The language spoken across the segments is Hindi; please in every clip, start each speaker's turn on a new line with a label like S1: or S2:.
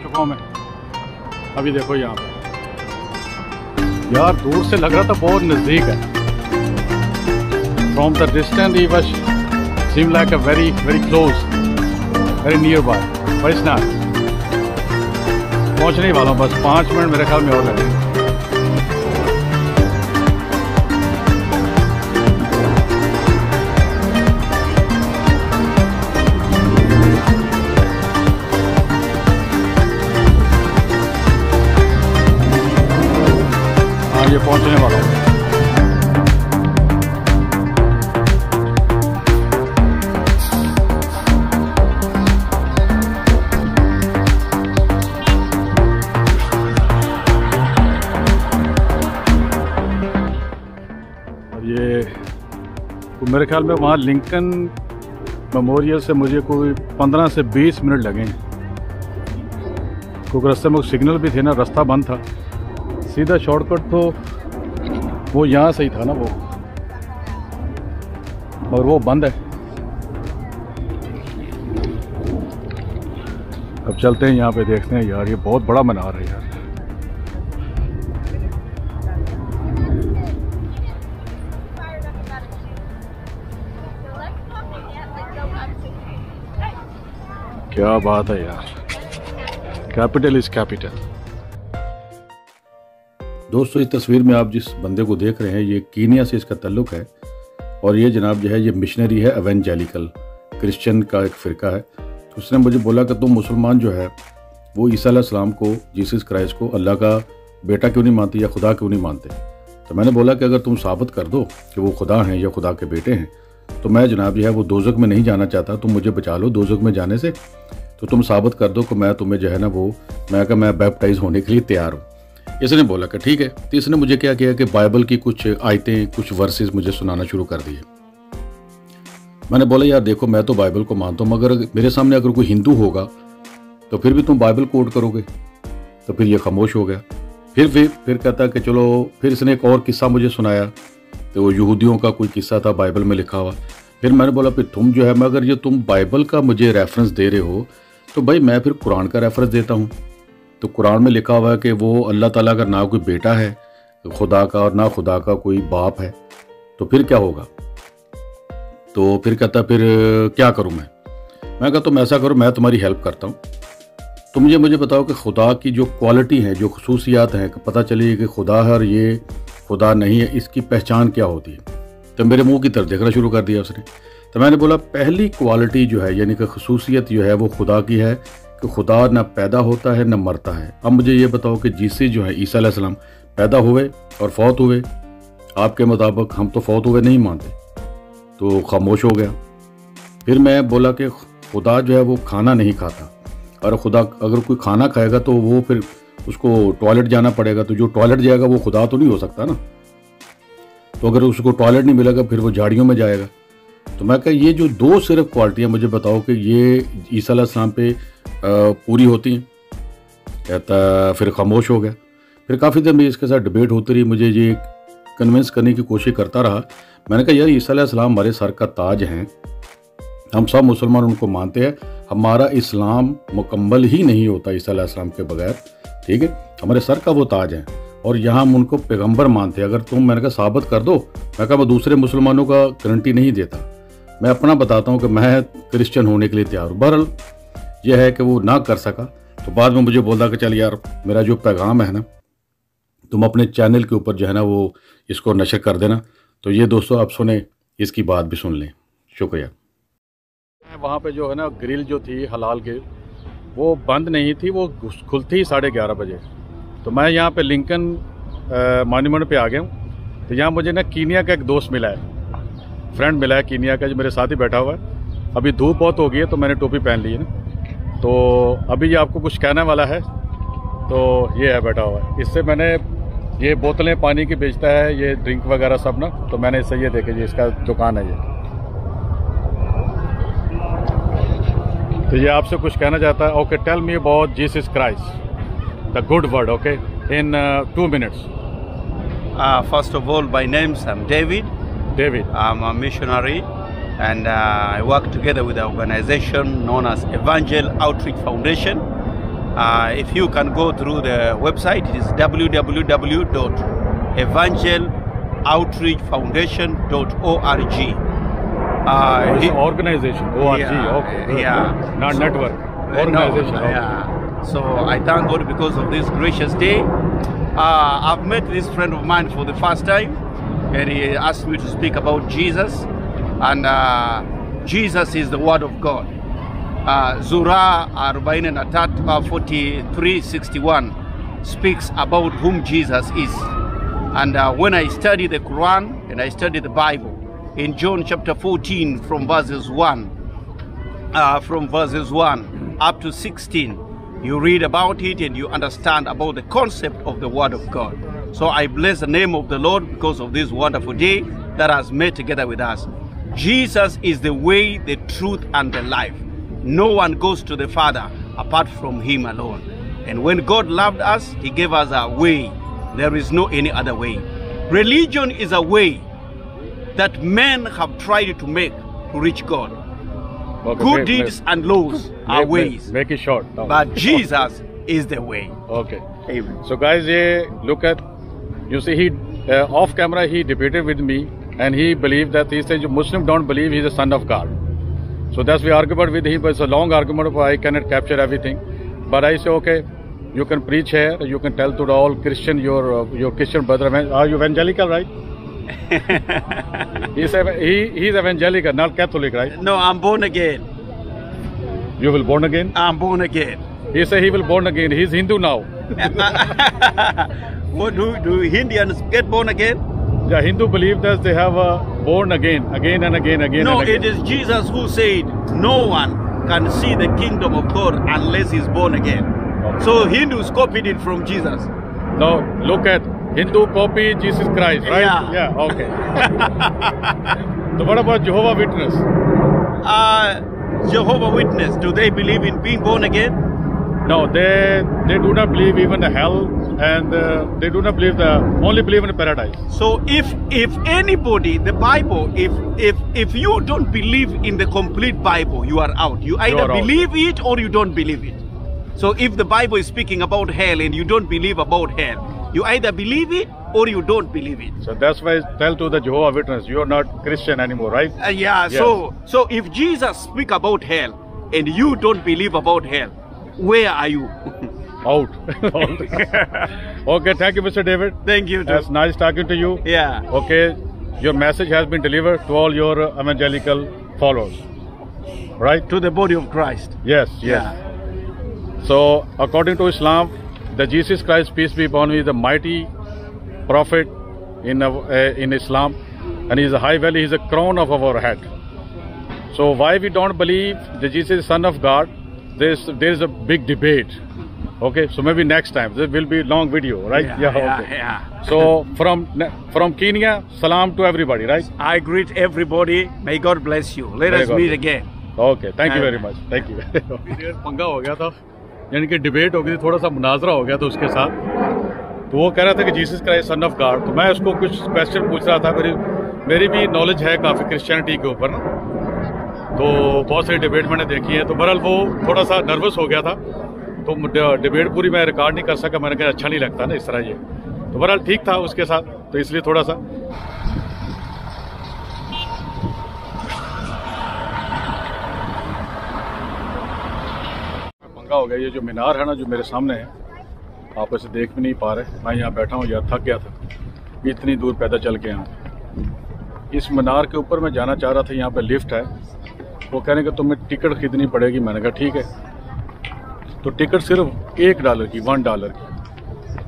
S1: चुका हूँ मैं। अभी देखो यहाँ पे यार दूर से लग रहा था बहुत नज़दीक है। From the distance he was seem like a very very close, very near by, but it's not. पहुँचने ही वाला हूँ, बस 5 मिनट मेरे ख्याल में और लगेंगे। ये पहुंचने वाला हूँ। अब ये तो मेरे ख्याल में वहाँ लिंकन मेमोरियल से मुझे कोई 15 से 20 मिनट लगे, क्योंकि रास्ते में सिग्नल भी थे ना, रास्ता बंद था। सीधा शॉर्टकट तो वो यहाँ से ही था ना वो, और वो बंद है। अब चलते हैं यहाँ पे, देखते हैं यार। ये बहुत बड़ा मीनार है यार। क्या बात है यार, कैपिटल इज कैपिटल। दोस्तों इस तस्वीर में आप जिस बंदे को देख रहे हैं, ये कीनिया से इसका ताल्लुक़ है, और ये जनाब जो है ये मिशनरी है, एवेंजेलिकल क्रिश्चियन का एक फ़िरका है। तो उसने मुझे बोला कि तुम मुसलमान जो है वो ईसा अलैहिस्सलाम को, जीसस क्राइस्ट को अल्लाह का बेटा क्यों नहीं मानते या खुदा क्यों नहीं मानते। तो मैंने बोला कि अगर तुम साबित कर दो कि वो खुदा हैं या खुदा के बेटे हैं, तो मैं जनाब जो है वो दोज़ख में नहीं जाना चाहता, तुम मुझे बचा लो दोज़ख में जाने से। तो तुम साबित कर दो कि मैं तुम्हें जो है ना वो, मैं बैप्टाइज होने के लिए तैयार हूँ। इसने बोला कि ठीक है। तो इसने मुझे क्या किया कि बाइबल की कुछ आयतें, कुछ वर्सेस मुझे सुनाना शुरू कर दिए। मैंने बोला यार देखो, मैं तो बाइबल को मानता हूँ, मगर मेरे सामने अगर कोई हिंदू होगा तो फिर भी तुम बाइबल कोट करोगे। तो फिर ये खामोश हो गया। फिर कहता कि चलो, फिर इसने एक और किस्सा मुझे सुनाया। तो वो यहूदियों का कोई किस्सा था बाइबल में लिखा हुआ। फिर मैंने बोला फिर तुम जो है, मगर ये तुम बाइबल का मुझे रेफरेंस दे रहे हो, तो भाई मैं फिर कुरान का रेफरेंस देता हूँ। तो कुरान में लिखा हुआ है कि वो अल्लाह ताला का ना कोई बेटा है खुदा का, और ना खुदा का कोई बाप है। तो फिर क्या होगा। तो फिर कहता फिर क्या करूं मैं कहा तुम ऐसा करो, मैं तुम्हारी हेल्प करता हूं। तुम मुझे बताओ कि खुदा की जो क्वालिटी है, जो खसूसियात हैं, पता चली कि खुदा है और ये खुदा नहीं है, इसकी पहचान क्या होती है। तो मेरे मुंह की तरफ देखना शुरू कर दिया उसने। तो मैंने बोला पहली क्वालिटी जो है, यानी कि खसूसियत जो है वो खुदा की है कि खुदा ना पैदा होता है ना मरता है। अब मुझे ये बताओ कि जीसस जो है ईसा अलैहिस्सलाम पैदा हुए और फौत हुए, आपके मुताबिक हम तो फौत हुए नहीं मानते। तो खामोश हो गया। फिर मैं बोला कि खुदा जो है वो खाना नहीं खाता, और खुदा अगर कोई खाना खाएगा तो वो फिर उसको टॉयलेट जाना पड़ेगा, तो जो टॉयलेट जाएगा वो खुदा तो नहीं हो सकता ना। तो अगर उसको टॉयलेट नहीं मिलेगा फिर वो झाड़ियों में जाएगा। तो मैं कहा ये जो दो सिर्फ क्वालिटियाँ मुझे बताओ कि ये ईसा अलैहिस्सलाम पे पूरी होती हैं। कहता फिर खामोश हो गया। फिर काफ़ी देर में इसके साथ डिबेट होती रही, मुझे ये कन्विंस करने की कोशिश करता रहा। मैंने कहा यार ईसा अलैहिस्सलाम हमारे सर का ताज हैं, हम सब मुसलमान उनको मानते हैं, हमारा इस्लाम मुकम्मल ही नहीं होता ईसा अलैहिस्सलाम के बगैर, ठीक है। हमारे सर का वो ताज है और यहाँ हम उनको पैगंबर मानते हैं। अगर तुम, मैंने कहा साबित कर दो। मैं कहा मैं दूसरे मुसलमानों का गारंटी नहीं देता, मैं अपना बताता हूँ कि मैं क्रिश्चियन होने के लिए तैयार हूँ। बहरहाल यह है कि वो ना कर सका। तो बाद में मुझे बोला कि चल यार मेरा जो पैगाम है ना, तुम अपने चैनल के ऊपर जो है ना वो इसको नशर कर देना। तो ये दोस्तों आप सुने, इसकी बात भी सुन लें। शुक्रिया। वहाँ पे जो है ना ग्रिल जो थी हलाल ग्रिल, वो बंद नहीं थी, वो खुलती ही 11:30 बजे। तो मैं यहाँ पे लिंकन मॉन्यूमेंट पे आ गया हूँ। तो यहाँ मुझे ना कीनिया का एक दोस्त मिला है, फ्रेंड मिला है कीनिया का, जो मेरे साथ ही बैठा हुआ है। अभी धूप बहुत हो गई है तो मैंने टोपी पहन ली है ना। तो अभी ये आपको कुछ कहने वाला है। तो ये है बैठा हुआ है, इससे मैंने ये बोतलें पानी की बेचता है, ये ड्रिंक वगैरह सब ना। तो मैंने इससे ये देखे जी, इसका दुकान है ये। तो ये आपसे कुछ कहना चाहता है। Okay, tell me about Jesus Christ, the good word, okay, in 2 minutes.
S2: First of all, my name's I'm David. I'm a missionary, and I work together with an organization known as Evangel Outreach Foundation. If you can go through the website, it is www.evangeloutreachfoundation.org.
S1: It's an organization, ORG,
S2: Yeah,
S1: okay. Good.
S2: yeah.
S1: Not
S2: So-
S1: network, organization.
S2: No,
S1: Okay.
S2: yeah. So I thank God because of this gracious day. I've met this friend of mine for the first time, and he asked me to speak about Jesus, and Jesus is the Word of God. Zura 43:61 speaks about whom Jesus is. And when I study the Quran and I study the Bible, in John chapter 14 from verses 1 up to 16, you read about it and you understand about the concept of the Word of God. So I bless the name of the Lord because of this wonderful day that has made together with us. Jesus is the way, the truth, and the life. No one goes to the Father apart from Him alone. And when God loved us, He gave us a way. There is no any other way. Religion is a way that men have tried to make to reach God.
S1: Okay,
S2: Good deeds and laws are ways.
S1: Make it short. No.
S2: But Jesus is the way.
S1: Okay.
S2: Amen.
S1: So guys, look at, you see, he off camera he debated with me, and he believed that he said Muslims don't believe he's the son of God. So that's we argued with him, but it's a long argument. I cannot capture everything. But I say, okay, you can preach here, you can tell to the all Christian, your Christian brother. Are you evangelical, right? He's evangelical, not Catholic, right?
S2: No, I'm born again.
S1: You will born again?
S2: I'm born again.
S1: He said he will born again. He's Hindu now.
S2: What do Indians get born again?
S1: Yeah, Hindu believe that they have born again and again.
S2: No,
S1: and again.
S2: it is Jesus who said no one can see the kingdom of God unless he's born again.
S1: Okay.
S2: So Hindus copied it from Jesus.
S1: Now look at Hindu copy Jesus Christ, right?
S2: Yeah.
S1: Okay. So what about Jehovah Witness?
S2: Jehovah Witness, do they believe in being born again?
S1: No, they do not believe even the hell, and they do not believe only believe in paradise.
S2: So if anybody, the Bible, if you don't believe in the complete Bible, you are out. You either believe it or you don't believe it. So if the Bible is speaking about hell and you don't believe about hell, you either believe it or you don't believe it.
S1: So that's why I tell to the Jehovah Witness, you are not Christian anymore, right?
S2: Yeah.
S1: Yes.
S2: So if Jesus speak about hell and you don't believe about hell, where are you?
S1: Out. Okay, thank you, Mr. David.
S2: Thank you.
S1: It's nice talking to you.
S2: Yeah.
S1: Okay, your message has been delivered to all your evangelical followers, right?
S2: To the body of Christ.
S1: Yes.
S2: Yeah.
S1: So, according to Islam, the Jesus Christ, peace be upon him, is the mighty prophet in Islam, and he is a high valley, he is a crown of our head. So, why we don't believe that Jesus is Son of God? There is a big debate. Okay, so maybe next time there will be a long video, right?
S2: Yeah.
S1: So from Kenya, salam to everybody, right?
S2: I greet everybody. May God bless you. Let us meet again.
S1: Okay, thank you very much. Thank you. पंगा हो गया था, यानी कि डिबेट हो गई थी, थोड़ा सा मुनाजरा हो गया था उसके साथ. तो वो कह रहा था कि Jesus Christ son of God. तो मैं उसको कुछ क्वेश्चन पूछ रहा था. मेरी भी नॉलेज है काफ़ी क्रिश्चियनिटी के ऊपर ना, तो बहुत सारी डिबेट मैंने देखी है. तो बहरहाल वो थोड़ा सा नर्वस हो गया था, तो डिबेट पूरी मैं रिकॉर्ड नहीं कर सका. मैंने कहा अच्छा नहीं लगता ना इस तरह ये. तो बहरहाल ठीक था उसके साथ, तो इसलिए थोड़ा सा पंगा हो गया. ये जो मीनार है ना, जो मेरे सामने है, आप इसे देख भी नहीं पा रहे. मैं यहाँ बैठा हूँ यार, थक गया था, इतनी दूर पैदल चल के यहाँ. इस मीनार के ऊपर मैं जाना चाह रहा था. यहाँ पे लिफ्ट है. वो कहने कि तुम्हें टिकट खरीदनी पड़ेगी. मैंने कहा ठीक है. तो टिकट सिर्फ $1 की, $1 की.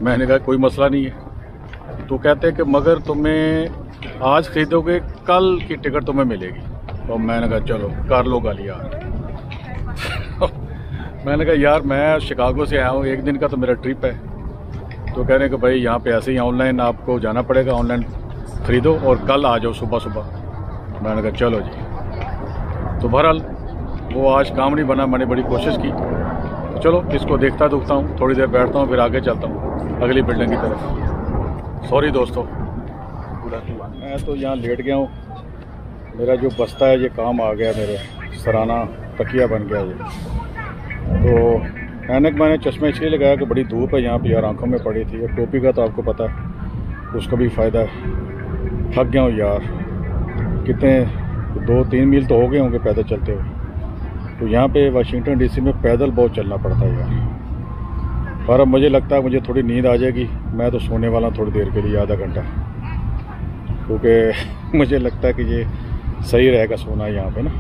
S1: मैंने कहा कोई मसला नहीं है. तो कहते हैं कि मगर तुम्हें आज खरीदोगे, कल की टिकट तुम्हें मिलेगी. तो मैंने कहा चलो कर लो गाली यार. मैंने कहा यार मैं शिकागो से आया हूँ, एक दिन का तो मेरा ट्रिप है. तो कह रहे हैं कि भाई यहाँ पे ऐसे ही ऑनलाइन आपको जाना पड़ेगा, ऑनलाइन ख़रीदो और कल आ जाओ सुबह सुबह. मैंने कहा चलो जी. तो बहरहाल वो आज काम नहीं बना. मैंने बड़ी कोशिश की. चलो इसको देखता दुखता हूँ, थोड़ी देर बैठता हूँ, फिर आगे चलता हूँ अगली बिल्डिंग की तरफ. सॉरी दोस्तों, मैं तो यहाँ लेट गया हूँ. मेरा जो बस्ता है ये काम आ गया, मेरे सराना तकिया बन गया ये. तो ऐनक मैंने चश्मा इसलिए लगाया कि बड़ी धूप है यहाँ पे यार, आंखों में पड़ी थी। और टोपी का तो आपको पता है उसका भी फ़ायदा है। थक गया हूँ यार, कितने 2-3 मील तो हो गए होंगे पैदल चलते हुए। तो यहाँ पे वाशिंगटन डीसी में पैदल बहुत चलना पड़ता है यार। पर अब मुझे लगता है मुझे थोड़ी नींद आ जाएगी, मैं तो सोने वाला हूँ थोड़ी देर के लिए, आधा घंटा, क्योंकि मुझे लगता है कि ये सही रहेगा सोना यहाँ पे ना।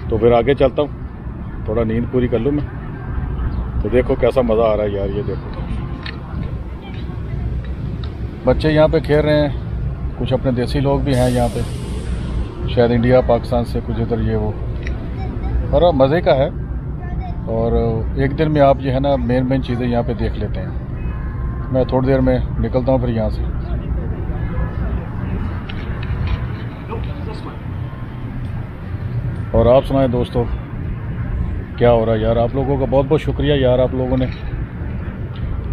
S1: तो फिर आगे चलता हूँ, थोड़ा नींद पूरी कर लूँ मैं। तो देखो कैसा मज़ा आ रहा है यार, ये देखो बच्चे यहाँ पे खेल रहे हैं, कुछ अपने देसी लोग भी हैं यहाँ पे, शायद इंडिया पाकिस्तान से, कुछ इधर ये वो, और मज़े का है। और एक दिन में आप जो है ना मेन चीज़ें यहाँ पे देख लेते हैं। मैं थोड़ी देर में निकलता हूँ फिर यहाँ से। और आप सुनाएं दोस्तों क्या हो रहा है यार। आप लोगों का बहुत बहुत शुक्रिया यार, आप लोगों ने,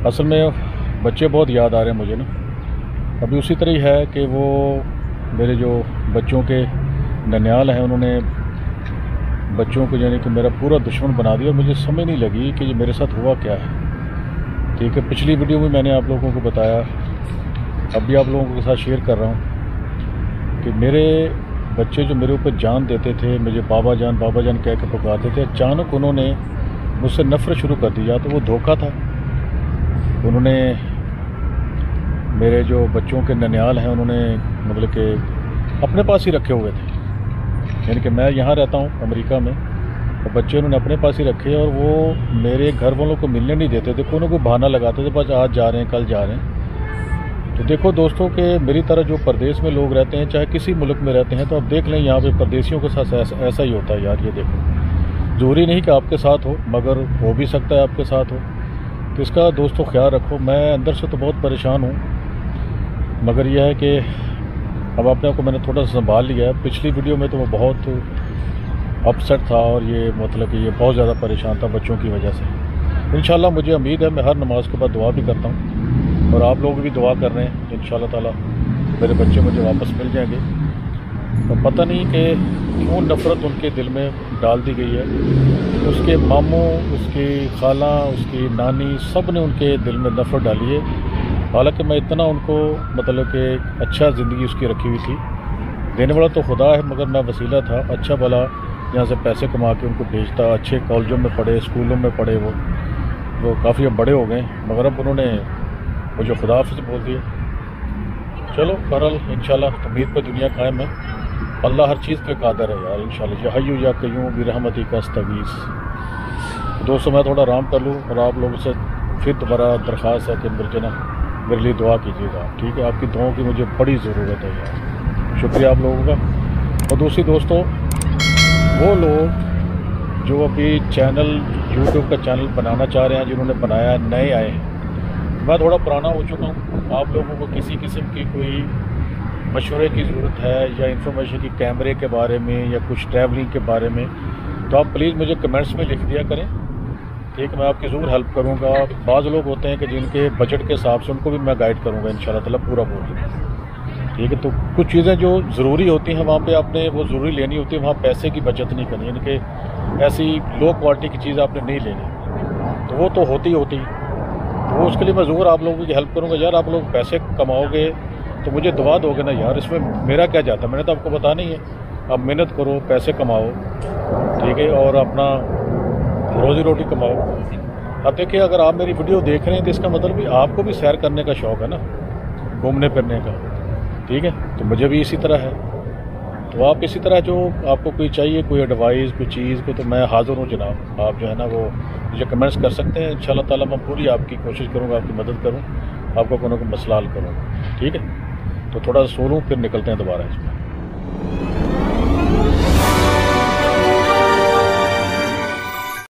S1: असल में बच्चे बहुत याद आ रहे हैं मुझे ना। अभी उसी तरह ही है कि वो मेरे जो बच्चों के ननियाल हैं, उन्होंने बच्चों को यानी कि मेरा पूरा दुश्मन बना दिया। और मुझे समझ नहीं लगी कि ये मेरे साथ हुआ क्या है। ठीक है, पिछली वीडियो में मैंने आप लोगों को बताया, अब भी आप लोगों के साथ शेयर कर रहा हूँ कि मेरे बच्चे जो मेरे ऊपर जान देते थे, मुझे बाबा जान कह के पुकारते थे, अचानक उन्होंने मुझसे नफरत शुरू कर दी। या तो वो धोखा था, उन्होंने मेरे जो बच्चों के ननियाल हैं उन्होंने मतलब कि अपने पास ही रखे हुए थे। यानी कि मैं यहाँ रहता हूँ अमेरिका में, और बच्चे उन्होंने अपने पास ही रखे, और वो मेरे घर वालों को मिलने नहीं देते थे। कोई ना कोई बहाना लगाते थे, बस आज जा रहे हैं, कल जा रहे हैं। तो देखो दोस्तों कि मेरी तरह जो परदेश में लोग रहते हैं, चाहे किसी मुल्क में रहते हैं, तो आप देख लें यहाँ पे परदेशियों के साथ ऐसा ही होता है यार। ये देखो, ज़रूरी नहीं कि आपके साथ हो, मगर हो भी सकता है आपके साथ हो। तो इसका दोस्तों ख्याल रखो। मैं अंदर से तो बहुत परेशान हूँ, मगर यह है कि अब अपने आप को मैंने थोड़ा सा संभाल लिया है। पिछली वीडियो में तो मैं बहुत अपसेट था, और ये मतलब कि ये बहुत ज़्यादा परेशान था बच्चों की वजह से। इंशाल्लाह मुझे उम्मीद है, मैं हर नमाज के बाद दुआ भी करता हूँ, और आप लोग भी दुआ कर रहे हैं, इंशाल्लाह ताला मेरे बच्चे मुझे वापस मिल जाएंगे। तो पता नहीं कि क्यों नफ़रत उनके दिल में डाल दी गई है। उसके मामू, उसकी खाला, उसकी नानी, सब ने उनके दिल में नफ़रत डाली है। हालांकि मैं इतना उनको मतलब कि अच्छा ज़िंदगी उसकी रखी हुई थी, देने वाला तो खुदा है, मगर मैं वसीला था। अच्छा भला यहाँ से पैसे कमा के उनको भेजता, अच्छे कॉलेजों में पढ़े, स्कूलों में पढ़े, वो काफ़ी अब बड़े हो गए, मगर अब उन्होंने मुझे खुदा हाफ़िज़ बोल दिया। चलो बहरहाल इंशाल्लाह उम्मीद पर दुनिया कायम है, अल्लाह हर चीज़ पे कादर है यार इंशाल्लाह। या हय्यू या क़य्यूम बिरहमती का अस्तगीस। दोस्तों मैं थोड़ा आराम कर लूँ, और आप लोगों से फिर दोबारा दरख्वास्त है कि मेरे लिए दुआ कीजिएगा, ठीक है। आपकी दुआओं की मुझे बड़ी ज़रूरत है यार, शुक्रिया आप लोगों का। और दूसरी दोस्तों, वो लोग जो अभी यूट्यूब का चैनल बनाना चाह रहे हैं, जिन्होंने बनाया, नए आए हैं, मैं थोड़ा पुराना हो चुका हूँ। आप लोगों को किसी किस्म की कोई मशवरे की ज़रूरत है, या इन्फॉर्मेशन की कैमरे के बारे में, या कुछ ट्रैवलिंग के बारे में, तो आप प्लीज़ मुझे कमेंट्स में लिख दिया करें, ठीक है। मैं आपकी ज़रूर हेल्प करूँगा। बाज़ लोग होते हैं कि जिनके बजट के हिसाब से, उनको भी मैं गाइड करूँगा इंशाल्लाह ताला पूरा, ठीक है। तो कुछ चीज़ें जो ज़रूरी होती हैं वहाँ पे आपने वो ज़रूरी लेनी होती है, वहाँ पैसे की बचत नहीं करनी, यानी कि ऐसी लो क्वालिटी की चीज़ आपने नहीं लेनी, तो वो तो होती तो उसके लिए मैं ज़रूर आप लोगों की हेल्प करूँगा। यार आप लोग पैसे कमाओगे तो मुझे दुआ दोगे ना यार, इसमें मेरा क्या जाता है, मैंने तो आपको बताना ही है। आप मेहनत करो, पैसे कमाओ, ठीक है, और अपना रोज़ी रोटी कमाओ। अब देखिए, अगर आप मेरी वीडियो देख रहे हैं तो इसका मतलब भी आपको भी सैर करने का शौक़ है ना, घूमने फिरने का, ठीक है। तो मुझे भी इसी तरह है। तो आप इसी तरह जो आपको कोई चाहिए, कोई एडवाइस, कोई चीज़ को, तो मैं हाज़िर हूँ जनाब। आप जो है ना वो मुझे कमेंट्स कर सकते हैं, इंशाल्लाह ताला मैं पूरी आपकी कोशिश करूँगा, आपकी मदद करूँ, आपको कोई ना कोई मसला हल करूँगा, ठीक है। तो थोड़ा सा सो लूँ, फिर निकलते हैं दोबारा इसमें।